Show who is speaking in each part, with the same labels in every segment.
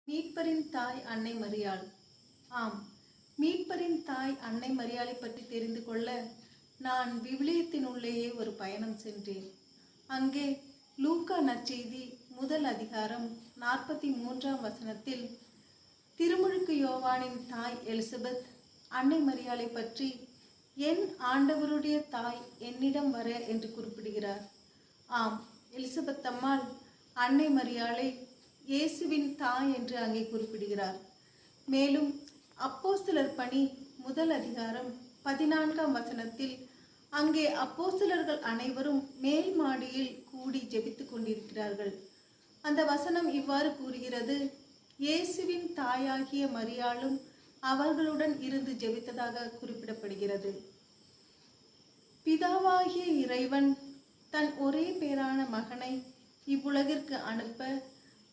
Speaker 1: மீட்பரின் தாய் அன்னை மரியாள். ஆம், மீட்பரின் தாய் அன்னை மரியாளை பற்றி தெரிந்து கொள்ள நான் விவிலியத்தினுள்ளேயே ஒரு பயணம் சென்றேன். அங்கே லூக்கா நற்செய்தி முதல் அதிகாரம் 43ஆம் வசனத்தில் திருமுழுக்கு யோவானின் தாய் எலிசபெத் அன்னை மரியாளை பற்றி என் ஆண்டவருடைய தாய் என்னிடம் வர என்று குறிப்பிடுகிறார். ஆம், எலிசபெத் அம்மாள் அன்னை மரியாளை இயேசுவின் தாய் என்று அங்கே குறிப்பிடுகிறார். மேலும் அப்போஸ்தலர் பணி முதல் அதிகாரம் 14ஆம் வசனத்தில் அங்கே அப்போஸ்தலர்கள் அனைவரும் மேல் மாடியில் கூடி ஜெபித்துக் கொண்டிருக்கிறார்கள். அந்த வசனம் இவ்வாறு கூறுகிறது: இயேசுவின் தாயாகிய மரியாளும் அவர்களுடன் இருந்து ஜெபித்ததாக குறிப்பிடப்படுகிறது. பிதாவாகிய இறைவன் தன் ஒரே பேரான மகனை இவ்வுலகிற்கு அனுப்ப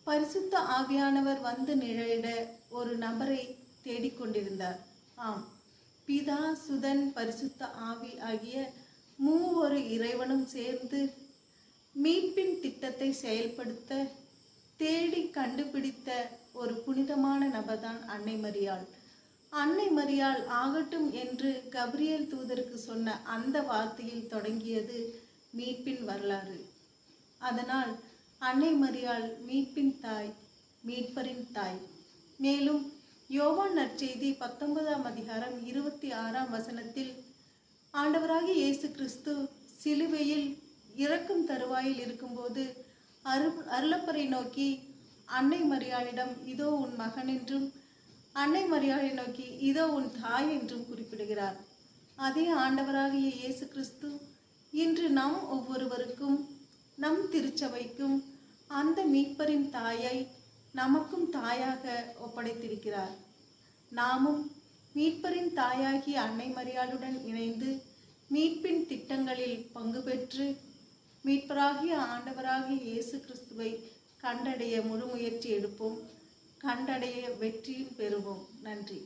Speaker 1: பரிசுத்த ஆவியானவர் வந்து நிழலிட ஒரு நபரை தேடிக்கொண்டிருந்தார். ஆம், பிதா, சுதன், பரிசுத்த ஆவி ஆகிய மூவொரு இறைவனும் சேர்ந்து மீட்பின் திட்டத்தை செயல்படுத்த தேடி கண்டுபிடித்த ஒரு புனிதமான நபர்தான் அன்னை மரியாள். அன்னை மரியாள் ஆகட்டும் என்று கபிரியேல் தூதருக்கு சொன்ன அந்த வார்த்தையில் தொடங்கியது மீட்பின் வரலாறு. அதனால் அன்னை மரியாள் மீட்பின் தாய், மீட்பரின் தாய். மேலும் யோவான் நற்செய்தி 19ஆம் அதிகாரம் 26ஆம் வசனத்தில் ஆண்டவராகிய இயேசு கிறிஸ்து சிலுவையில் இறக்கும் தருவாயில் இருக்கும்போது அருளப்பரை நோக்கி அன்னை மரியாளிடம் இதோ உன் மகன் என்றும், அன்னை மரியாளை நோக்கி இதோ உன் தாய் என்றும் குறிப்பிடுகிறார். அதே ஆண்டவராகிய இயேசு கிறிஸ்து இன்று நம் ஒவ்வொருவருக்கும், நம் திருச்சபைக்கும் அந்த மீட்பரின் தாயை நமக்கும் தாயாக ஒப்படைத்திருக்கிறார். நாமும் மீட்பரின் தாயாகிய அன்னை மரியாளுடன் இணைந்து மீட்பின் திட்டங்களில் பங்கு பெற்று மீட்பராகிய ஆண்டவராகிய இயேசு கிறிஸ்துவை கண்டடைய முழு முயற்சி எடுப்போம். கண்டடைய வெற்றியும் பெறுவோம். நன்றி.